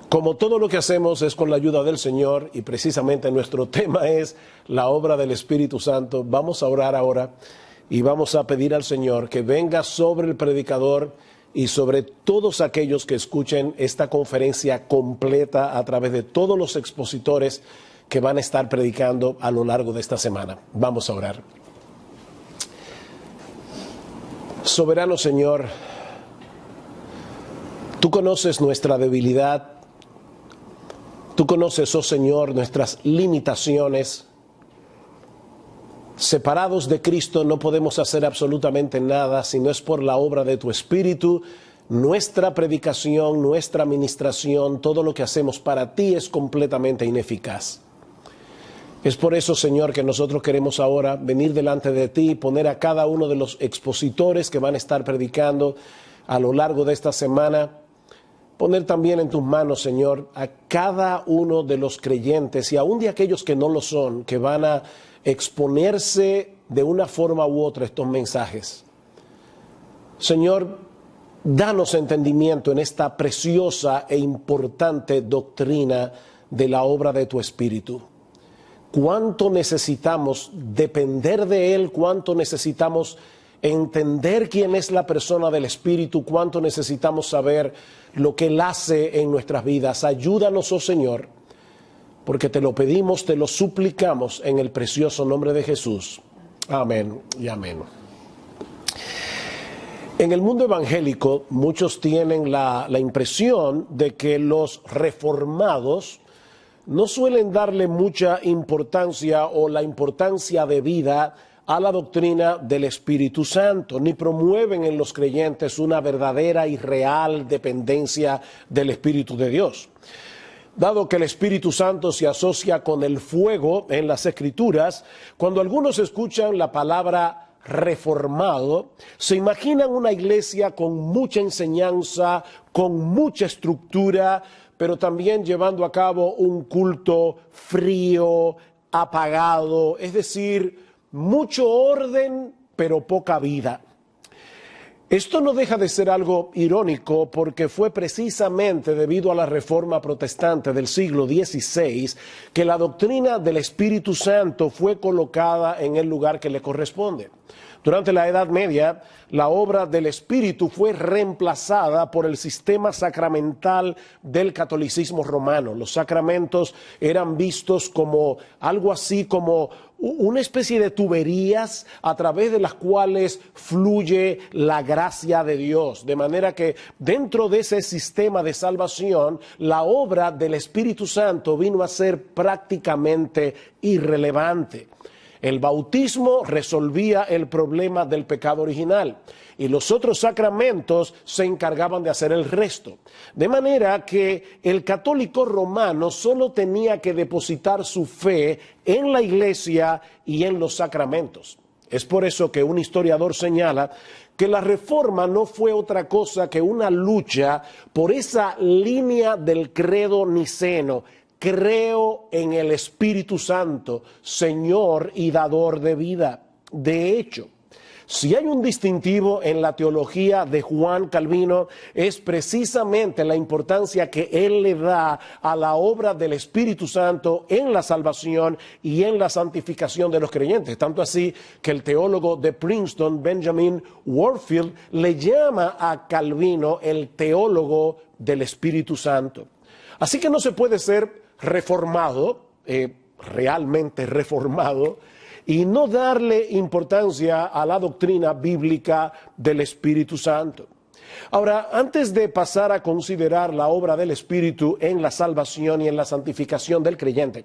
Como todo lo que hacemos es con la ayuda del Señor y precisamente nuestro tema es la obra del Espíritu Santo, vamos a orar ahora y vamos a pedir al Señor que venga sobre el predicador y sobre todos aquellos que escuchen esta conferencia completa a través de todos los expositores que van a estar predicando a lo largo de esta semana. Vamos a orar. Soberano Señor, tú conoces nuestra debilidad. Tú conoces, oh Señor, nuestras limitaciones. Separados de Cristo no podemos hacer absolutamente nada si no es por la obra de tu Espíritu. Nuestra predicación, nuestra administración, todo lo que hacemos para ti es completamente ineficaz. Es por eso, Señor, que nosotros queremos ahora venir delante de ti y poner a cada uno de los expositores que van a estar predicando a lo largo de esta semana. Poner también en tus manos, Señor, a cada uno de los creyentes y aún de aquellos que no lo son, que van a exponerse de una forma u otra estos mensajes. Señor, danos entendimiento en esta preciosa e importante doctrina de la obra de tu Espíritu. Cuánto necesitamos depender de Él, cuánto necesitamos entender quién es la persona del Espíritu, cuánto necesitamos saber lo que Él hace en nuestras vidas. Ayúdanos, oh Señor, porque te lo pedimos, te lo suplicamos en el precioso nombre de Jesús. Amén y amén. En el mundo evangélico, muchos tienen la impresión de que los reformados no suelen darle mucha importancia o la importancia debida a la doctrina del Espíritu Santo, ni promueven en los creyentes una verdadera y real dependencia del Espíritu de Dios. Dado que el Espíritu Santo se asocia con el fuego en las Escrituras, cuando algunos escuchan la palabra reformado, se imaginan una iglesia con mucha enseñanza, con mucha estructura, pero también llevando a cabo un culto frío, apagado, es decir, mucho orden, pero poca vida. Esto no deja de ser algo irónico porque fue precisamente debido a la reforma protestante del siglo XVI que la doctrina del Espíritu Santo fue colocada en el lugar que le corresponde. Durante la Edad Media, la obra del Espíritu fue reemplazada por el sistema sacramental del catolicismo romano. Los sacramentos eran vistos como algo así como una especie de tuberías a través de las cuales fluye la gracia de Dios. De manera que dentro de ese sistema de salvación, la obra del Espíritu Santo vino a ser prácticamente irrelevante. El bautismo resolvía el problema del pecado original y los otros sacramentos se encargaban de hacer el resto. De manera que el católico romano solo tenía que depositar su fe en la iglesia y en los sacramentos. Es por eso que un historiador señala que la reforma no fue otra cosa que una lucha por esa línea del credo niceno. Creo en el Espíritu Santo, Señor y dador de vida. De hecho, si hay un distintivo en la teología de Juan Calvino, es precisamente la importancia que él le da a la obra del Espíritu Santo en la salvación y en la santificación de los creyentes. Tanto así que el teólogo de Princeton, Benjamin Warfield, le llama a Calvino el teólogo del Espíritu Santo. Así que no se puede ser reformado, realmente reformado, y no darle importancia a la doctrina bíblica del Espíritu Santo. Ahora, antes de pasar a considerar la obra del Espíritu en la salvación y en la santificación del creyente,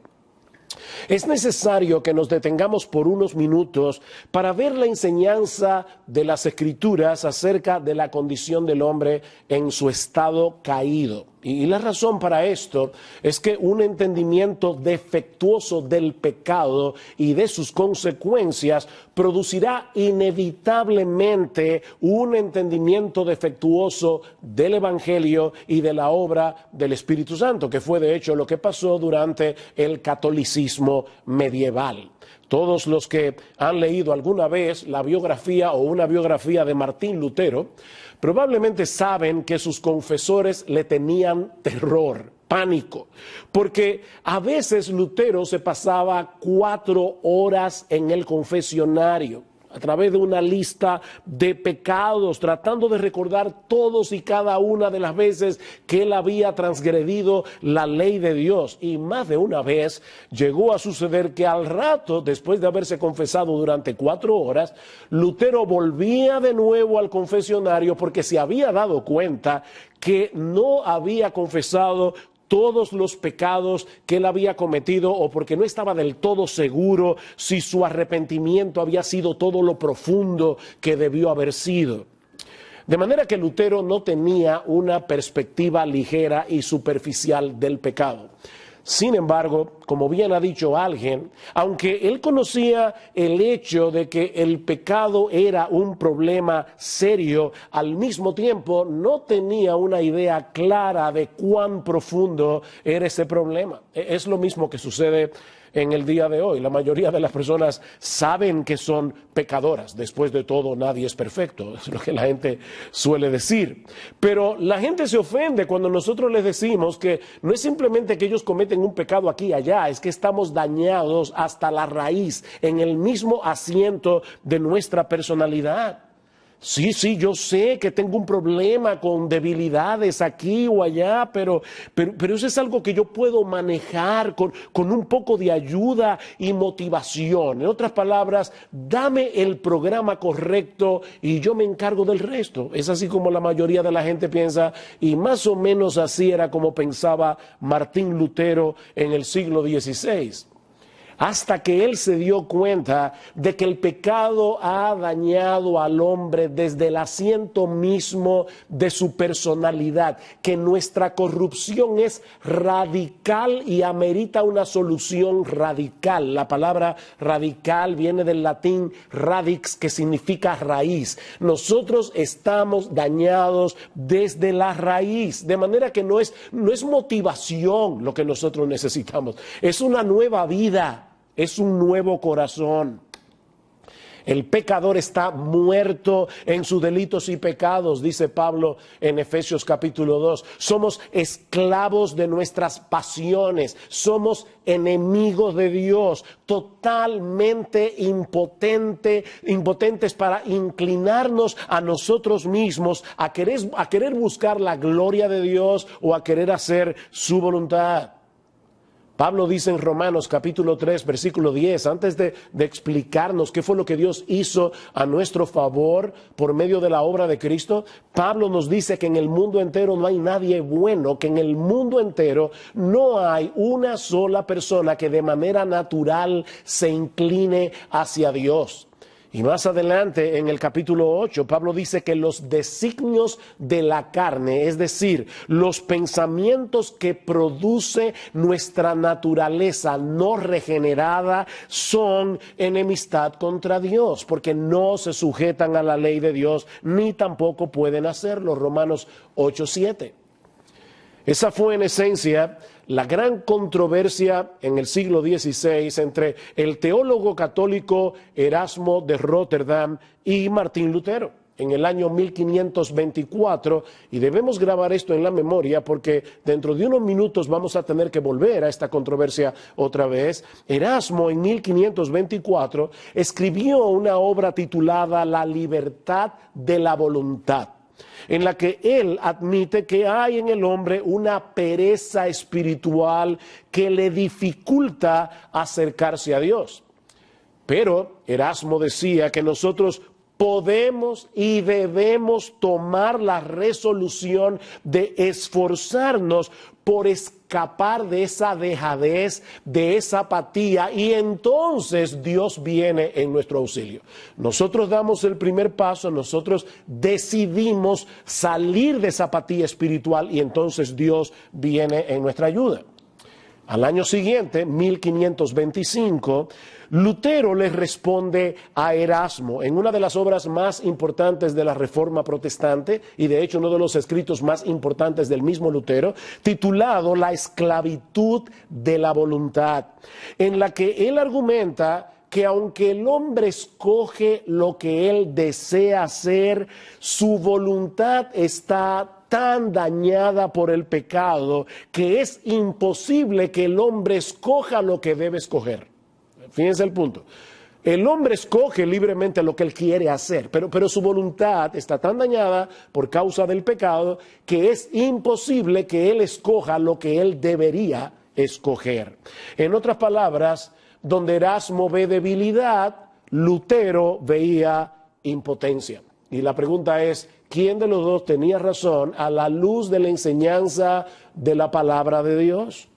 es necesario que nos detengamos por unos minutos para ver la enseñanza de las Escrituras acerca de la condición del hombre en su estado caído. Y la razón para esto es que un entendimiento defectuoso del pecado y de sus consecuencias producirá inevitablemente un entendimiento defectuoso del Evangelio y de la obra del Espíritu Santo, que fue de hecho lo que pasó durante el catolicismo medieval. Todos los que han leído alguna vez la biografía o una biografía de Martín Lutero probablemente saben que sus confesores le tenían terror, pánico, porque a veces Lutero se pasaba 4 horas en el confesionario, a través de una lista de pecados, tratando de recordar todos y cada una de las veces que él había transgredido la ley de Dios. Y más de una vez llegó a suceder que al rato, después de haberse confesado durante 4 horas, Lutero volvía de nuevo al confesionario porque se había dado cuenta que no había confesado todos los pecados que él había cometido, o porque no estaba del todo seguro si su arrepentimiento había sido todo lo profundo que debió haber sido. De manera que Lutero no tenía una perspectiva ligera y superficial del pecado. Sin embargo, como bien ha dicho alguien, aunque él conocía el hecho de que el pecado era un problema serio, al mismo tiempo no tenía una idea clara de cuán profundo era ese problema. Es lo mismo que sucede en el día de hoy. La mayoría de las personas saben que son pecadoras. Después de todo, nadie es perfecto, es lo que la gente suele decir. Pero la gente se ofende cuando nosotros les decimos que no es simplemente que ellos cometen un pecado aquí y allá, es que estamos dañados hasta la raíz, en el mismo asiento de nuestra personalidad. Sí, yo sé que tengo un problema con debilidades aquí o allá, pero eso es algo que yo puedo manejar con un poco de ayuda y motivación. En otras palabras, dame el programa correcto y yo me encargo del resto. Es así como la mayoría de la gente piensa, y más o menos así era como pensaba Martín Lutero en el siglo XVI. Hasta que él se dio cuenta de que el pecado ha dañado al hombre desde el asiento mismo de su personalidad, que nuestra corrupción es radical y amerita una solución radical. La palabra radical viene del latín radix, que significa raíz. Nosotros estamos dañados desde la raíz, de manera que no es motivación lo que nosotros necesitamos, es una nueva vida. Es un nuevo corazón. El pecador está muerto en sus delitos y pecados, dice Pablo en Efesios capítulo 2. Somos esclavos de nuestras pasiones, somos enemigos de Dios, totalmente impotentes para inclinarnos a nosotros mismos, a querer buscar la gloria de Dios o a querer hacer su voluntad. Pablo dice en Romanos capítulo 3, versículo 10, antes de explicarnos qué fue lo que Dios hizo a nuestro favor por medio de la obra de Cristo, Pablo nos dice que en el mundo entero no hay nadie bueno, que en el mundo entero no hay una sola persona que de manera natural se incline hacia Dios. Y más adelante, en el capítulo 8, Pablo dice que los designios de la carne, es decir, los pensamientos que produce nuestra naturaleza no regenerada, son enemistad contra Dios, porque no se sujetan a la ley de Dios, ni tampoco pueden hacerlo. Romanos 8:7. Esa fue en esencia la gran controversia en el siglo XVI entre el teólogo católico Erasmo de Rotterdam y Martín Lutero en el año 1524, y debemos grabar esto en la memoria porque dentro de unos minutos vamos a tener que volver a esta controversia otra vez. Erasmo en 1524 escribió una obra titulada La libertad de la voluntad, en la que él admite que hay en el hombre una pereza espiritual que le dificulta acercarse a Dios. Pero Erasmo decía que nosotros podemos y debemos tomar la resolución de esforzarnos por escapar de esa dejadez, de esa apatía, y entonces Dios viene en nuestro auxilio. Nosotros damos el primer paso, nosotros decidimos salir de esa apatía espiritual y entonces Dios viene en nuestra ayuda. Al año siguiente, 1525, Lutero le responde a Erasmo en una de las obras más importantes de la Reforma Protestante, y de hecho uno de los escritos más importantes del mismo Lutero, titulado La esclavitud de la voluntad, en la que él argumenta que aunque el hombre escoge lo que él desea hacer, su voluntad está tan dañada por el pecado que es imposible que el hombre escoja lo que debe escoger. Fíjense el punto. El hombre escoge libremente lo que él quiere hacer, pero su voluntad está tan dañada por causa del pecado que es imposible que él escoja lo que él debería escoger. En otras palabras, donde Erasmo ve debilidad, Lutero veía impotencia. Y la pregunta es, ¿quién de los dos tenía razón a la luz de la enseñanza de la palabra de Dios?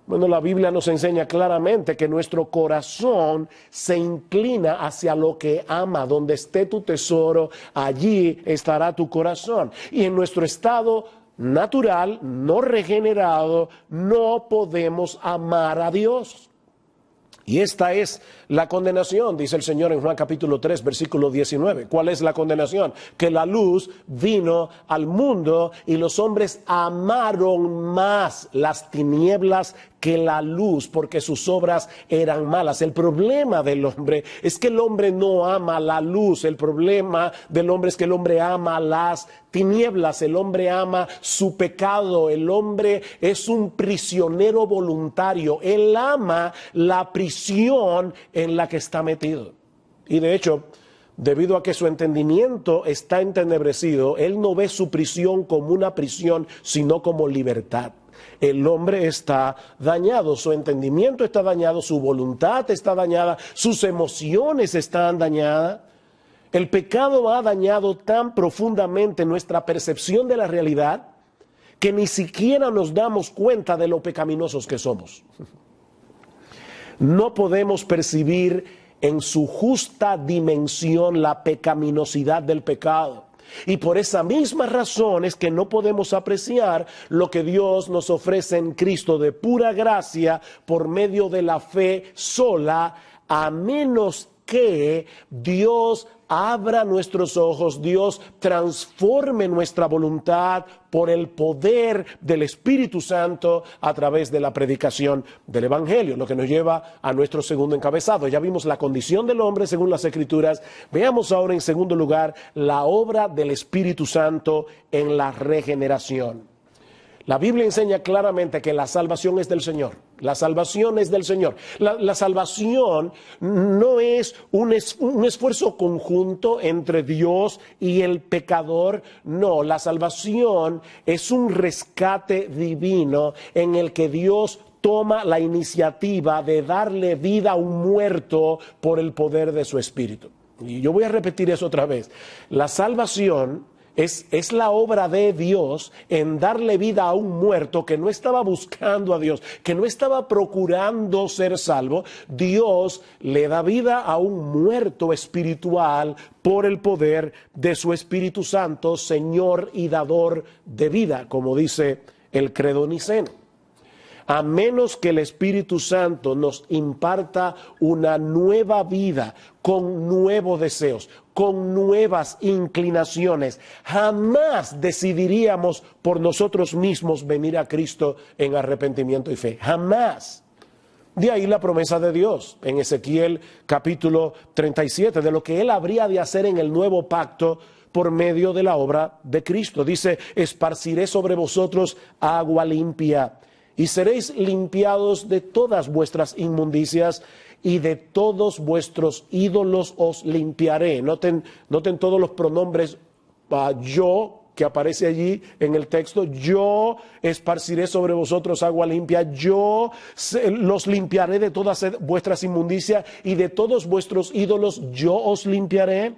Bueno, la Biblia nos enseña claramente que nuestro corazón se inclina hacia lo que ama. Donde esté tu tesoro, allí estará tu corazón. Y en nuestro estado natural, no regenerado, no podemos amar a Dios. Y esta es la condenación, dice el Señor en Juan capítulo 3, versículo 19. ¿Cuál es la condenación? Que la luz vino al mundo y los hombres amaron más las tinieblas que la luz, porque sus obras eran malas. El problema del hombre es que el hombre no ama la luz. El problema del hombre es que el hombre ama las tinieblas. El hombre ama su pecado. El hombre es un prisionero voluntario. Él ama la prisión en la que está metido. Y de hecho, debido a que su entendimiento está entenebrecido, él no ve su prisión como una prisión, sino como libertad. El hombre está dañado, su entendimiento está dañado, su voluntad está dañada, sus emociones están dañadas. El pecado ha dañado tan profundamente nuestra percepción de la realidad que ni siquiera nos damos cuenta de lo pecaminosos que somos. No podemos percibir en su justa dimensión la pecaminosidad del pecado. Y por esa misma razón es que no podemos apreciar lo que Dios nos ofrece en Cristo de pura gracia por medio de la fe sola, a menos que Dios abra nuestros ojos, Dios transforme nuestra voluntad por el poder del Espíritu Santo a través de la predicación del Evangelio, lo que nos lleva a nuestro segundo encabezado. Ya vimos la condición del hombre según las Escrituras. Veamos ahora en segundo lugar la obra del Espíritu Santo en la regeneración. La Biblia enseña claramente que la salvación es del Señor. La salvación es del Señor. La salvación no es un esfuerzo conjunto entre Dios y el pecador. No, la salvación es un rescate divino en el que Dios toma la iniciativa de darle vida a un muerto por el poder de su Espíritu. Y yo voy a repetir eso otra vez. La salvación es la obra de Dios en darle vida a un muerto que no estaba buscando a Dios, que no estaba procurando ser salvo. Dios le da vida a un muerto espiritual por el poder de su Espíritu Santo, Señor y dador de vida, como dice el credo niceno. A menos que el Espíritu Santo nos imparta una nueva vida con nuevos deseos, con nuevas inclinaciones, jamás decidiríamos por nosotros mismos venir a Cristo en arrepentimiento y fe. Jamás. De ahí la promesa de Dios en Ezequiel capítulo 37, de lo que Él habría de hacer en el nuevo pacto por medio de la obra de Cristo. Dice, esparciré sobre vosotros agua limpia, y seréis limpiados de todas vuestras inmundicias, y de todos vuestros ídolos os limpiaré. Noten todos los pronombres yo que aparece allí en el texto. Yo esparciré sobre vosotros agua limpia. Yo los limpiaré de todas vuestras inmundicias, y de todos vuestros ídolos yo os limpiaré.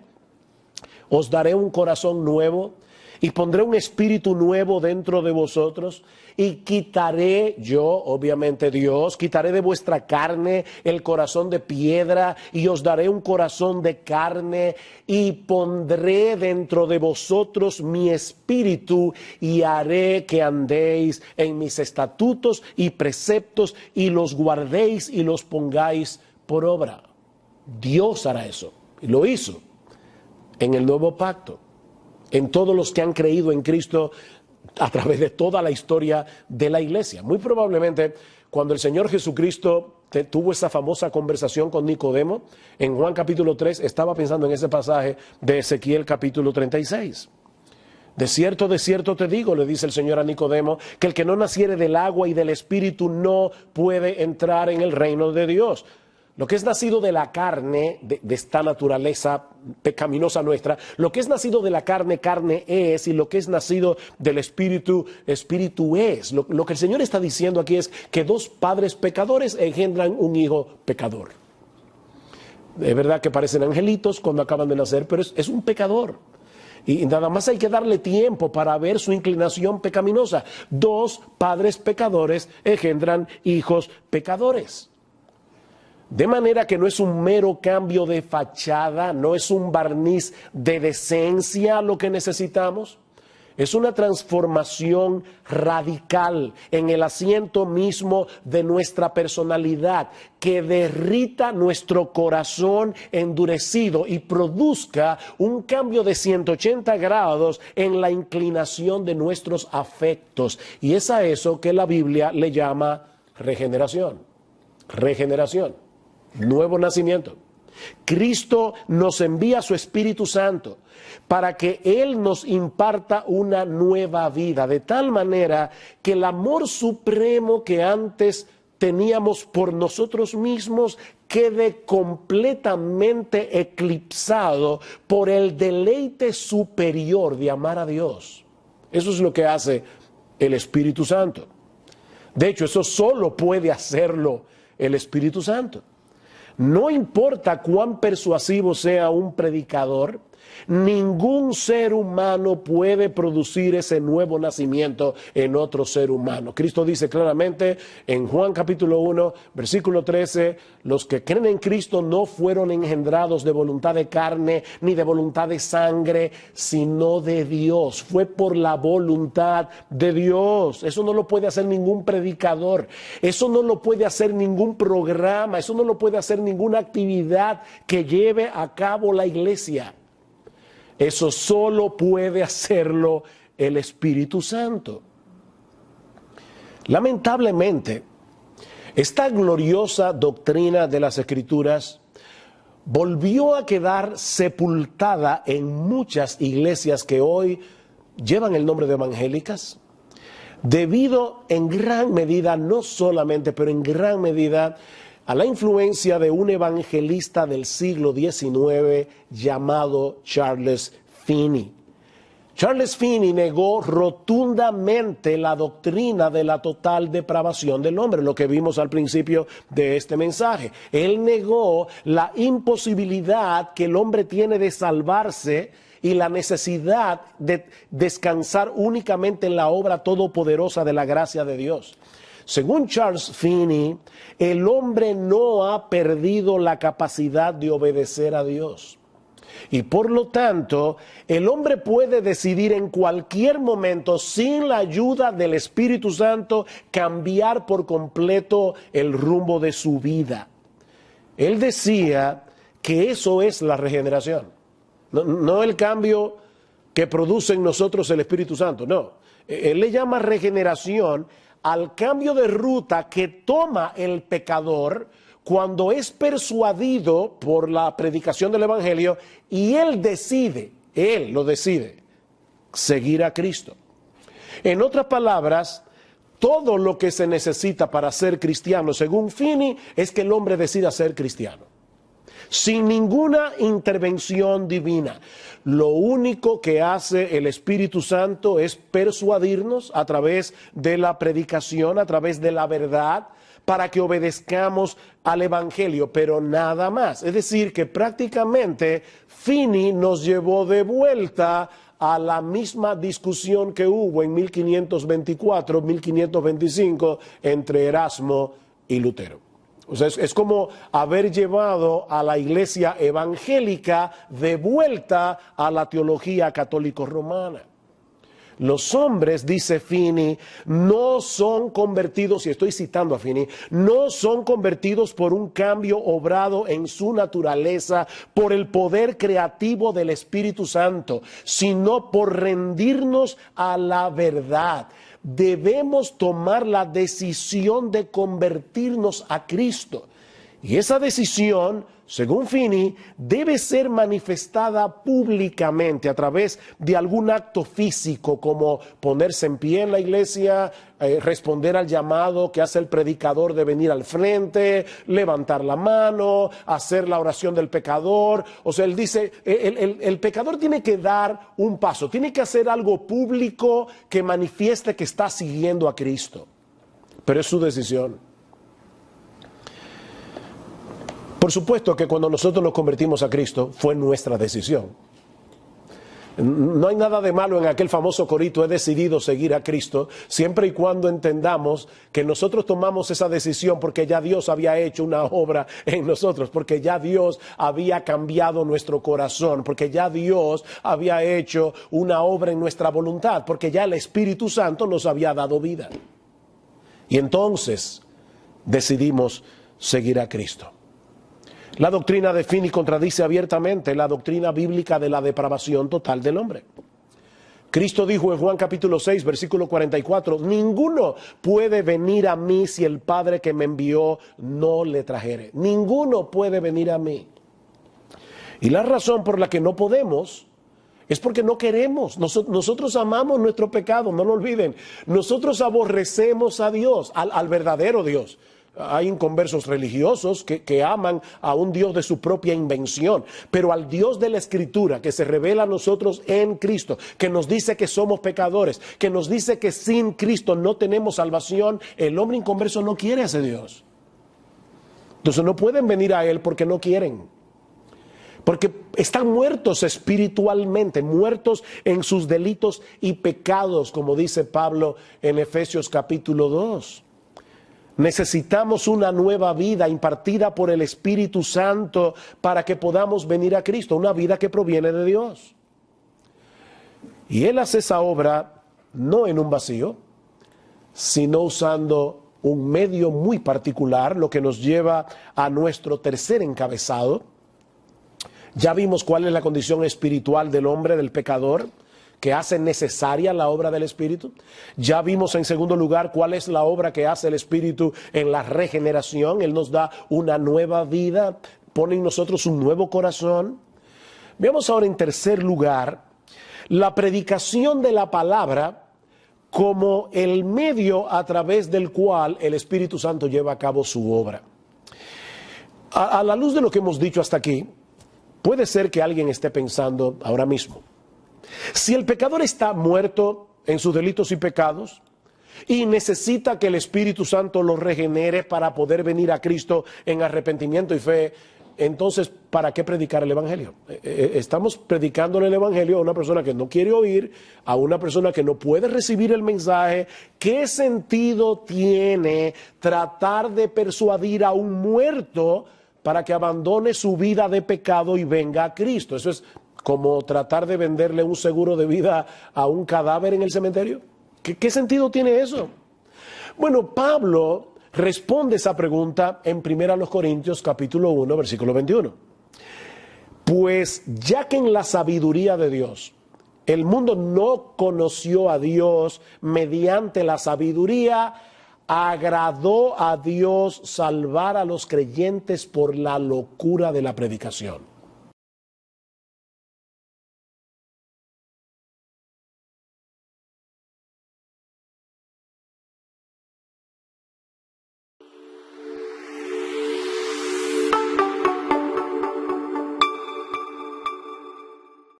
Os daré un corazón nuevo y pondré un espíritu nuevo dentro de vosotros, y quitaré, yo, obviamente Dios, quitaré de vuestra carne el corazón de piedra, y os daré un corazón de carne, y pondré dentro de vosotros mi espíritu, y haré que andéis en mis estatutos y preceptos, y los guardéis y los pongáis por obra. Dios hará eso, y lo hizo en el nuevo pacto, en todos los que han creído en Cristo a través de toda la historia de la iglesia. Muy probablemente cuando el Señor Jesucristo tuvo esa famosa conversación con Nicodemo, en Juan capítulo 3, estaba pensando en ese pasaje de Ezequiel capítulo 36. de cierto te digo, le dice el Señor a Nicodemo, que el que no naciere del agua y del Espíritu no puede entrar en el reino de Dios. Lo que es nacido de la carne, de esta naturaleza pecaminosa nuestra, lo que es nacido de la carne, carne es, y lo que es nacido del Espíritu, Espíritu es. Lo que el Señor está diciendo aquí es que dos padres pecadores engendran un hijo pecador. Es verdad que parecen angelitos cuando acaban de nacer, pero es un pecador. Y nada más hay que darle tiempo para ver su inclinación pecaminosa. Dos padres pecadores engendran hijos pecadores. De manera que no es un mero cambio de fachada, no es un barniz de decencia lo que necesitamos. Es una transformación radical en el asiento mismo de nuestra personalidad, que derrita nuestro corazón endurecido y produzca un cambio de 180 grados en la inclinación de nuestros afectos. Y es a eso que la Biblia le llama regeneración. Regeneración, nuevo nacimiento. Cristo nos envía su Espíritu Santo para que Él nos imparta una nueva vida, de tal manera que el amor supremo que antes teníamos por nosotros mismos quede completamente eclipsado por el deleite superior de amar a Dios. Eso es lo que hace el Espíritu Santo. De hecho, eso solo puede hacerlo el Espíritu Santo. No importa cuán persuasivo sea un predicador, ningún ser humano puede producir ese nuevo nacimiento en otro ser humano. Cristo dice claramente en Juan capítulo 1, versículo 13, los que creen en Cristo no fueron engendrados de voluntad de carne ni de voluntad de sangre, sino de Dios. Fue por la voluntad de Dios. Eso no lo puede hacer ningún predicador. Eso no lo puede hacer ningún programa. Eso no lo puede hacer ninguna actividad que lleve a cabo la iglesia. Eso solo puede hacerlo el Espíritu Santo. Lamentablemente, esta gloriosa doctrina de las Escrituras volvió a quedar sepultada en muchas iglesias que hoy llevan el nombre de evangélicas, debido en gran medida, no solamente, pero en gran medida, a la influencia de un evangelista del siglo XIX llamado Charles Finney. Charles Finney negó rotundamente la doctrina de la total depravación del hombre, lo que vimos al principio de este mensaje. Él negó la imposibilidad que el hombre tiene de salvarse y la necesidad de descansar únicamente en la obra todopoderosa de la gracia de Dios. Según Charles Finney, el hombre no ha perdido la capacidad de obedecer a Dios. Y por lo tanto, el hombre puede decidir en cualquier momento, sin la ayuda del Espíritu Santo, cambiar por completo el rumbo de su vida. Él decía que eso es la regeneración. No el cambio que produce en nosotros el Espíritu Santo, no. Él le llama regeneración al cambio de ruta que toma el pecador cuando es persuadido por la predicación del Evangelio y él lo decide, seguir a Cristo. En otras palabras, todo lo que se necesita para ser cristiano, según Finney, es que el hombre decida ser cristiano, sin ninguna intervención divina. Lo único que hace el Espíritu Santo es persuadirnos a través de la predicación, a través de la verdad, para que obedezcamos al Evangelio, pero nada más. Es decir, que prácticamente Finney nos llevó de vuelta a la misma discusión que hubo en 1524, 1525 entre Erasmo y Lutero. O sea, es como haber llevado a la iglesia evangélica de vuelta a la teología católico-romana. Los hombres, dice Finney, no son convertidos, y estoy citando a Finney, no son convertidos por un cambio obrado en su naturaleza, por el poder creativo del Espíritu Santo, sino por rendirnos a la verdad. Debemos tomar la decisión de convertirnos a Cristo. Y esa decisión, según Finney, debe ser manifestada públicamente a través de algún acto físico, como ponerse en pie en la iglesia, responder al llamado que hace el predicador de venir al frente, levantar la mano, hacer la oración del pecador. O sea, él dice, el pecador tiene que dar un paso, tiene que hacer algo público que manifieste que está siguiendo a Cristo. Pero es su decisión. Por supuesto que cuando nosotros nos convertimos a Cristo, fue nuestra decisión. No hay nada de malo en aquel famoso corito, he decidido seguir a Cristo, siempre y cuando entendamos que nosotros tomamos esa decisión porque ya Dios había hecho una obra en nosotros, porque ya Dios había cambiado nuestro corazón, porque ya Dios había hecho una obra en nuestra voluntad, porque ya el Espíritu Santo nos había dado vida. Y entonces decidimos seguir a Cristo. La doctrina de Finney contradice abiertamente la doctrina bíblica de la depravación total del hombre. Cristo dijo en Juan capítulo 6, versículo 44, ninguno puede venir a mí si el Padre que me envió no le trajere. Ninguno puede venir a mí. Y la razón por la que no podemos es porque no queremos. Nosotros amamos nuestro pecado, no lo olviden. Nosotros aborrecemos a Dios, al verdadero Dios. Hay inconversos religiosos que aman a un Dios de su propia invención, pero al Dios de la Escritura que se revela a nosotros en Cristo, que nos dice que somos pecadores, que nos dice que sin Cristo no tenemos salvación, el hombre inconverso no quiere a ese Dios. Entonces no pueden venir a Él porque no quieren. Porque están muertos espiritualmente, muertos en sus delitos y pecados, como dice Pablo en Efesios capítulo 2. Necesitamos una nueva vida impartida por el Espíritu Santo para que podamos venir a Cristo, una vida que proviene de Dios. Y Él hace esa obra no en un vacío, sino usando un medio muy particular, lo que nos lleva a nuestro tercer encabezado. Ya vimos cuál es la condición espiritual del hombre, del pecador, que hace necesaria la obra del Espíritu. Ya vimos en segundo lugar cuál es la obra que hace el Espíritu en la regeneración. Él nos da una nueva vida, pone en nosotros un nuevo corazón. Veamos ahora en tercer lugar la predicación de la palabra como el medio a través del cual el Espíritu Santo lleva a cabo su obra. A la luz de lo que hemos dicho hasta aquí, puede ser que alguien esté pensando ahora mismo, si el pecador está muerto en sus delitos y pecados y necesita que el Espíritu Santo lo regenere para poder venir a Cristo en arrepentimiento y fe, entonces, ¿para qué predicar el Evangelio? Estamos predicándole el Evangelio a una persona que no quiere oír, a una persona que no puede recibir el mensaje. ¿Qué sentido tiene tratar de persuadir a un muerto para que abandone su vida de pecado y venga a Cristo? Eso es como tratar de venderle un seguro de vida a un cadáver en el cementerio. ¿Qué sentido tiene eso? Bueno, Pablo responde esa pregunta en 1 Corintios capítulo 1, versículo 21. Pues ya que en la sabiduría de Dios el mundo no conoció a Dios mediante la sabiduría, agradó a Dios salvar a los creyentes por la locura de la predicación.